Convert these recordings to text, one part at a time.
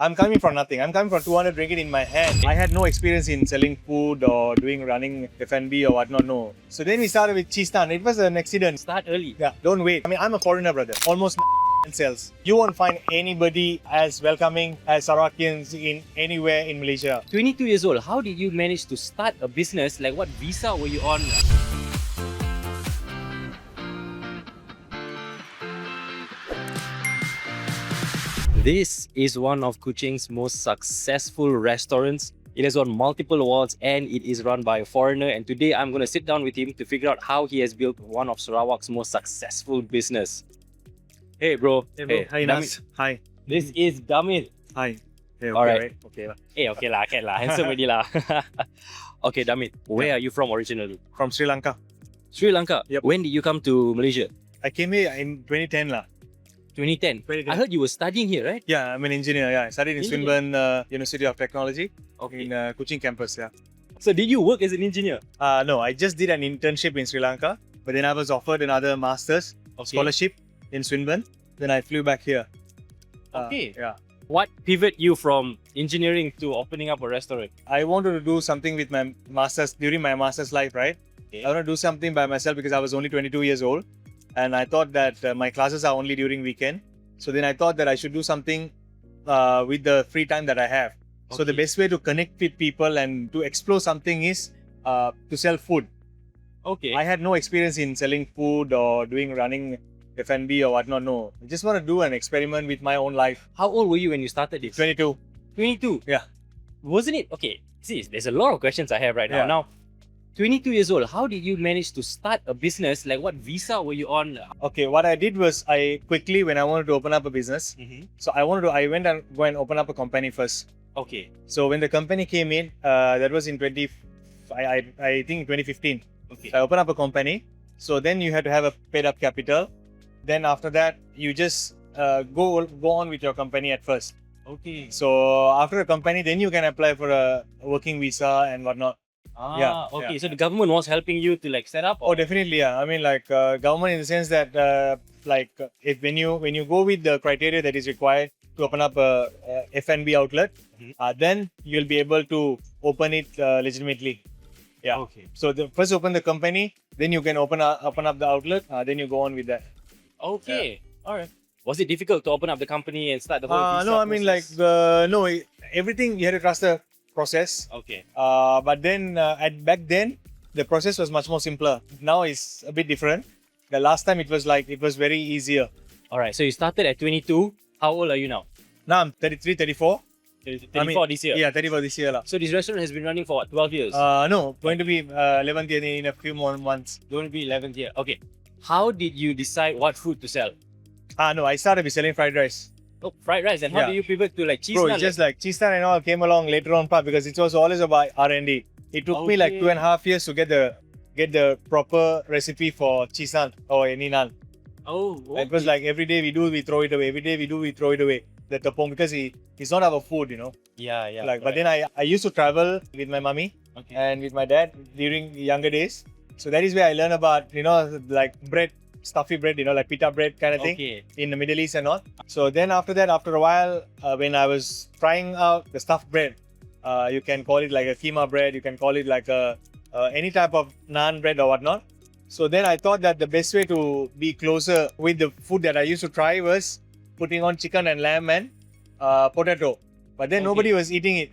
I'm coming from nothing. I'm coming from 200 ringgit in my hand. I had no experience in selling food or running F&B or whatnot. No. So then we started with cheese naan. It was an accident. Start early. Yeah, don't wait. I mean, I'm a foreigner, brother. Almost sales. You won't find anybody as welcoming as Sarawakians in anywhere in Malaysia. 22 years old, how did you manage to start a business? Like, what visa were you on? This is one of Kuching's most successful restaurants. It has won multiple awards and it is run by a foreigner. And today I'm going to sit down with him to figure out how he has built one of Sarawak's most successful business. Hey bro. Hey, hi Nas. Hi. This is Damith. Hi. Hey, okay, Alright. right? Okay. Hey, okay lah, can lah. Handsome already lah. Okay, Damith, where are you from originally? From Sri Lanka. Sri Lanka. Yep. When did you come to Malaysia? I came here in 2010 lah. 2010. 2010. I heard you were studying here, right? Yeah, I'm an engineer. Yeah, I studied in Engineer. Swinburne University of Technology Okay. in Kuching campus. Yeah. So did you work as an engineer? No, I just did an internship in Sri Lanka, but then I was offered another master's scholarship in Swinburne. Then I flew back here. Okay. Yeah. What pivot you from engineering to opening up a restaurant? I wanted to do something with my master's during my master's life, right? Okay. I want to do something by myself because I was only 22 years old, and I thought that my classes are only during weekend. So then I thought that I should do something with the free time that I have. So the Okay. best way to connect with people and to explore something is to sell food. Okay. I had no experience in selling food or running F&B or whatnot. No, I just want to do an experiment with my own life. How old were you when you started this? 22. 22. Yeah. Wasn't it? Okay. See, there's a lot of questions I have right now. Yeah. Now, 22 years old, how did you manage to start a business? Like, what visa were you on? Okay, what I did was I quickly, when I wanted to open up a business, so I went and go and open up a company first. Okay. So when the company came in, that was in I think 2015. Okay. So I opened up a company. So then you had to have a paid up capital. Then after that, you just go on with your company at first. Okay. So after a company, then you can apply for a working visa and whatnot. Yeah, Okay. yeah. So the government was helping you to like set up? Oh, definitely, yeah. I mean, like government in the sense that, if when you go with the criteria that is required to open up a F&B outlet, then you'll be able to open it legitimately. Yeah. Okay. So first open the company, then you can open up the outlet, then you go on with that. Okay. All right. Was it difficult to open up the company and start the whole visa No, I mean process? everything you had to trust the process. Okay. But then back then the process was much more simpler. Now it's a bit different. The last time it was very easier. All right. So you started at 22. How old are you now? Now I'm 33, 34. 34 this year. Yeah, 34 this year. So this restaurant has been running for what, 12 years? No, going to be 11th year in a few more months. Going to be 11th year. Okay. How did you decide what food to sell? No, I started with selling fried rice. Oh, fried rice. And how Yeah. do you pivot to like cheese Bro, naan? it's just like cheese naan and all came along later on part because it was always about R&D. It took me like Okay. 2.5 years to get the proper recipe for cheese naan or any naan. Oh, okay. It was like every day we do, we throw it away. Every day we do, we throw it away. The tepung because it's not our food, Yeah. But then I used to travel with my mummy Okay. and with my dad during younger days. So that is where I learned about, like bread, stuffy bread, like pita bread kind of thing Okay. in the Middle East and all. So then after that, after a while, when I was trying out the stuffed bread, you can call it like a keema bread, you can call it like any type of naan bread or whatnot. So then I thought that the best way to be closer with the food that I used to try was putting on chicken and lamb and potato. But then Okay. nobody was eating it.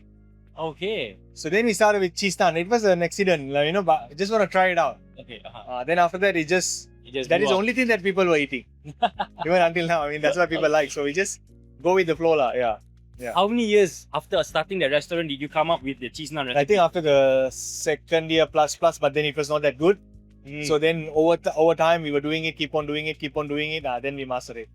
Okay. So then we started with cheese naan. It was an accident, but I just want to try it out. Okay. Then after that, It just that is blew the up. only thing that people were eating. Even until now. I mean, that's what people like. So we just go with the flow, lah. Yeah. How many years after starting the restaurant did you come up with the cheese naan recipe? I think after the second year plus, but then it was not that good. So then over time, we were doing it, keep on doing it. Then we mastered it.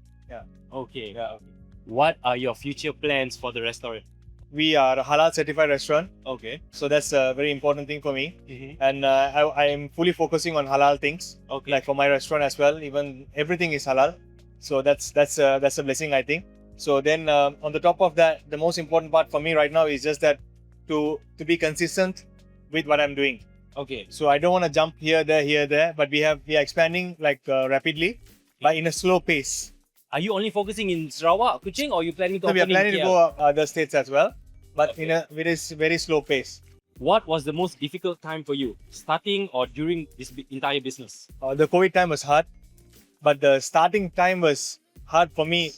Okay. Yeah. What are your future plans for the restaurant? We are a halal certified restaurant. Okay. So that's a very important thing for me. And I am fully focusing on halal things. Okay. Like for my restaurant as well, even everything is halal. So that's a blessing, I think. So then on the top of that, the most important part for me right now is just that to be consistent with what I'm doing. Okay. So I don't want to jump here, there, but we are expanding like rapidly, but in a slow pace. Are you only focusing in Sarawak, Kuching, or are you planning to So we are open in planning to KL? go other states as well, but in a very slow pace. What was the most difficult time for you, starting or during this entire business? The COVID time was hard, but the starting time was hard for me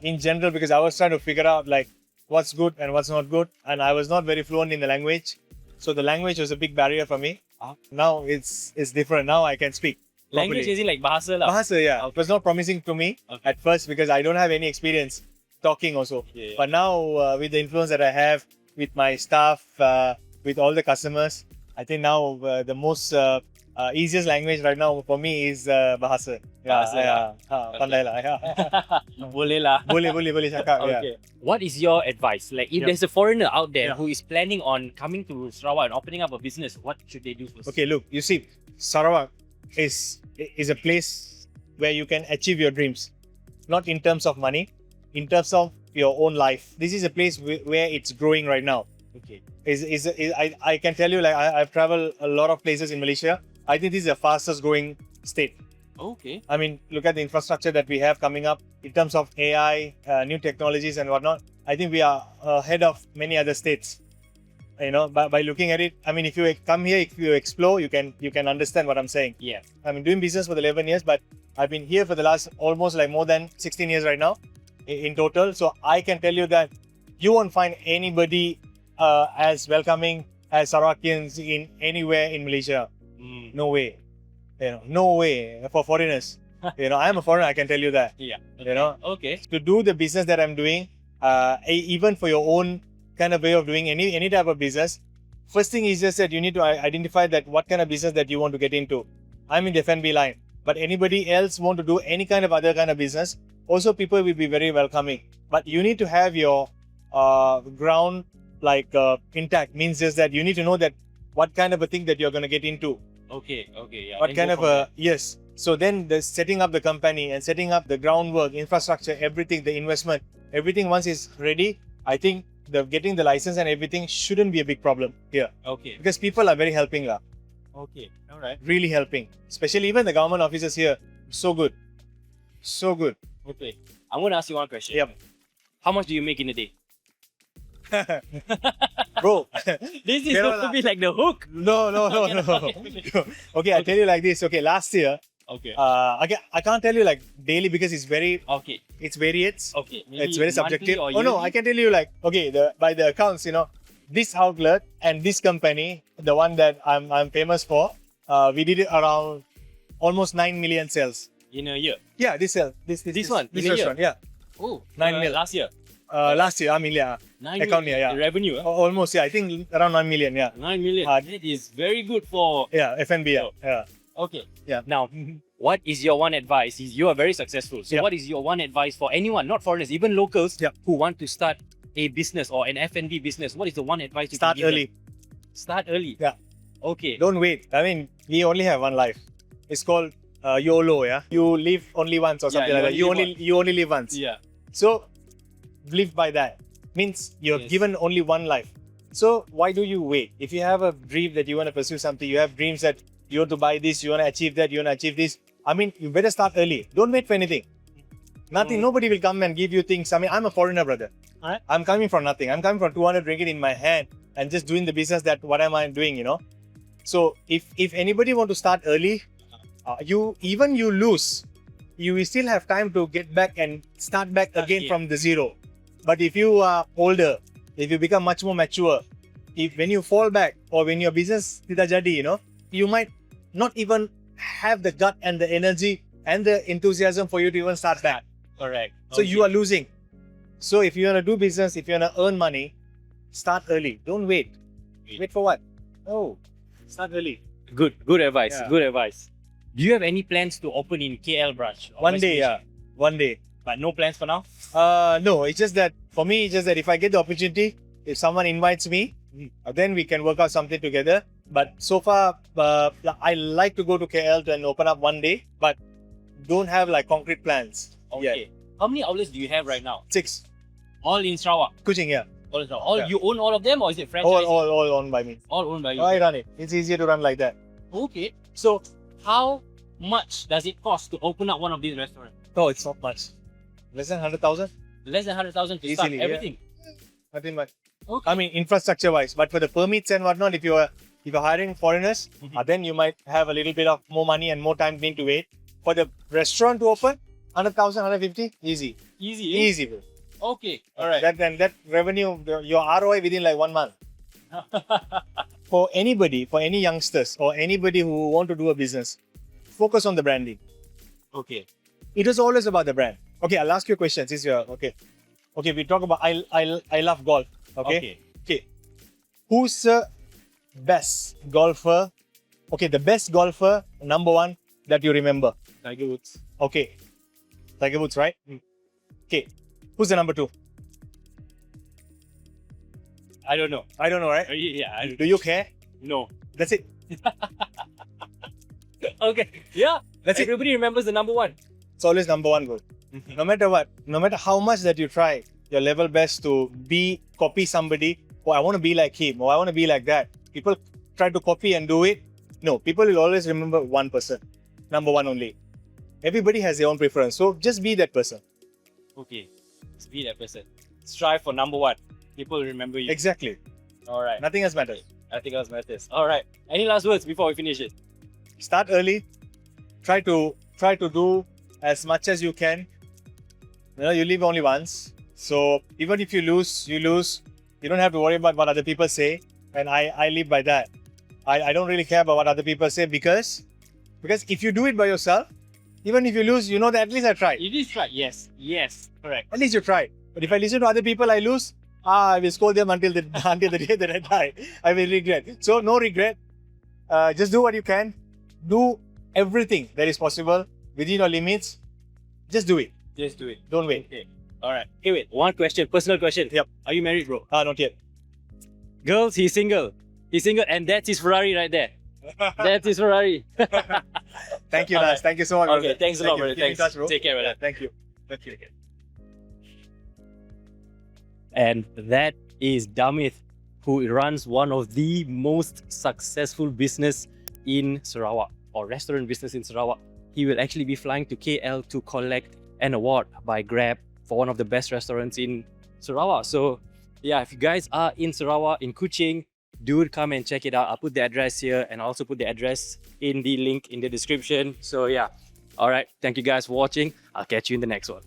in general because I was trying to figure out like what's good and what's not good, and I was not very fluent in the language, so the language was a big barrier for me. Now it's different. Now I can speak. Language properly. is in like bahasa lah. Bahasa, yeah. It was not promising to me at first because I don't have any experience talking also. Yeah. But now with the influence that I have with my staff, with all the customers, I think now the most easiest language right now for me is bahasa. Bahasa, Pandai lah. Boleh lah. Boleh cakap. Okay. What is your advice? Like, if there's a foreigner out there who is planning on coming to Sarawak and opening up a business, what should they do first? Okay, look, you see, Sarawak is a place where you can achieve your dreams, not in terms of money, in terms of your own life. This is a place where it's growing right now. Okay. I can tell you, like I've traveled a lot of places in Malaysia. I think this is the fastest growing state. Okay. I mean, look at the infrastructure that we have coming up in terms of AI, new technologies and whatnot. I think we are ahead of many other states. You know, by looking at it, I mean, if you come here, if you explore, you can understand what I'm saying. Yeah. I've been doing business for 11 years, but I've been here for the last almost like more than 16 years right now in total. So I can tell you that you won't find anybody as welcoming as Sarawakians in anywhere in Malaysia. No way. You know, no way for foreigners. You know, I'm a foreigner, I can tell you that. Yeah. Okay. You know, Okay. to do the business that I'm doing, even for your own kind of way of doing any type of business, first thing is just that you need to identify that what kind of business that you want to get into. I'm in the F&B line, but anybody else want to do any kind of other kind of business, also people will be very welcoming. But you need to have your ground like intact, means just that you need to know that what kind of a thing that you're going to get into. Okay. Okay. Yeah. What kind of a, yes. So then the setting up the company and setting up the groundwork, infrastructure, everything, the investment, everything once is ready, I think getting the license and everything shouldn't be a big problem here. Okay. Because people are very helping lah. Okay. All right. Really helping. Especially even the government officers here. So good. So good. Okay. I'm going to ask you one question. Yep. How much do you make in a day? Bro. This is supposed to be like the hook. No. Okay, I'll tell you like this. Okay, last year, Okay. I can't tell you like daily because it's Okay. it's variates. Okay. It's very subjective. Or Oh no, yearly? I can tell you like, okay, by the accounts, you know, this outlet and this company, the one that I'm famous for, we did it around almost 9 million sales. In a year. Yeah, this one, This in a restaurant, yeah. Oh. 9 mil. Last year. Last year, I mean, yeah, 9 account million. here, yeah. Revenue. Almost, yeah, I think around 9 million, yeah. 9 million. Uh, That is very good for. Yeah, F&B, yeah. Yeah. Okay. Yeah. Now, what is your one advice? You are very successful. So, Yeah. what is your one advice for anyone, not foreigners, even locals, Yeah. who want to start a business or an F&B business? What is the one advice you Start can give early. them? Start early. Yeah. Okay. Don't wait. I mean, we only have one life. It's called YOLO, yeah. You live only once or something you like that. only You only live once. Yeah. So live by that. Means you're Yes. given only one life. So why do you wait? If you have a dream that you want to pursue something, you have dreams that you want to buy this, you want to achieve that, you want to achieve this. I mean, you better start early. Don't wait for anything. Nothing. Nobody will come and give you things. I mean, I'm a foreigner, brother. Alright. I'm coming from nothing. I'm coming from 200 ringgit in my hand and just doing the business that what am I doing, you know? So if anybody want to start early, you lose, you will still have time to get back and start back again from the zero. But if you are older, if you become much more mature, when you fall back or when your business tidak jadi, you know, you might not even have the gut and the energy and the enthusiasm for you to even start back. Correct. So you are losing. So if you want to do business, if you want to earn money, start early. Don't wait. Wait for what? Oh, start early. Good advice. Yeah. Good advice. Do you have any plans to open in KL branch? or One West day, Malaysia? yeah. One day. But no plans for now? No, it's just that for me, it's just that if I get the opportunity, if someone invites me, then we can work out something together. But so far, I like to go to KL and open up one day, but don't have like concrete plans. Okay. yet. How many outlets do you have right now? 6. All in Sarawak? Kuching, yeah. All in Sarawak. Yeah. You own all of them, or is it franchise? All owned by me. All owned by you. I run it. It's easier to run like that. Okay. So how much does it cost to open up one of these restaurants? No, it's not much. Less than 100,000? Less than 100,000 to start Easily, yeah. everything. Nothing much. Okay. I mean, infrastructure wise, but for the permits and whatnot, if you're hiring foreigners, then you might have a little bit of more money and more time need to wait. For the restaurant to open, 100,000, 150, easy. Easy. Easy, bro. Okay. All right. That revenue, your ROI within like 1 month. For anybody, for any youngsters or anybody who want to do a business, focus on the branding. Okay. It is always about the brand. Okay, I'll ask you a question since you're okay. Okay, we talk about I love golf. Okay. Who's the best golfer? Okay, the best golfer, number one, that you remember. Tiger Woods. Okay. Tiger Woods, right? Okay. Who's the number two? I don't know. I don't know, right? Yeah. Do you care? No. That's it. Okay. Yeah. That's it. Everybody remembers the number one. It's always number one, bro. No matter what, no matter how much that you try your level best to copy somebody, oh, I want to be like him, or I want to be like that. People try to copy and do it. No, people will always remember one person, number one only. Everybody has their own preference, so just be that person. Okay. Let's be that person. Strive for number one. People will remember you. Exactly. All right. Nothing else matters. Nothing else matters. All right. Any last words before we finish it? Start early. Try to do as much as you can. You know, you live only once. So even if you lose, you lose. You don't have to worry about what other people say. And I live by that. I don't really care about what other people say because if you do it by yourself, even if you lose, you know that at least I tried. You did try. Yes. Yes. Correct. At least you tried. But if I listen to other people, I lose. I will scold them until the day that I die. I will regret. So no regret. Just do what you can. Do everything that is possible within your limits. Just do it. Just do it. Don't wait. Okay. All right. Hey, wait. One question. Personal question. Yep. Are you married, bro? Not yet. Girls, he's single. He's single, and that's his Ferrari right there. That's his Ferrari. Thank you, All Nas. right. Thank you so much. Okay. brother. Thanks a lot, brother. Keep in Thanks. touch, bro. Take care, brother. Yeah, thank you. Thank you. And that is Damith, who runs one of the most successful business in Sarawak, or restaurant business in Sarawak. He will actually be flying to KL to collect an award by Grab for one of the best restaurants in Sarawak. So yeah, if you guys are in Sarawak, in Kuching, do come and check it out. I'll put the address here and I'll also put the address in the link in the description. So yeah, all right. Thank you guys for watching. I'll catch you in the next one.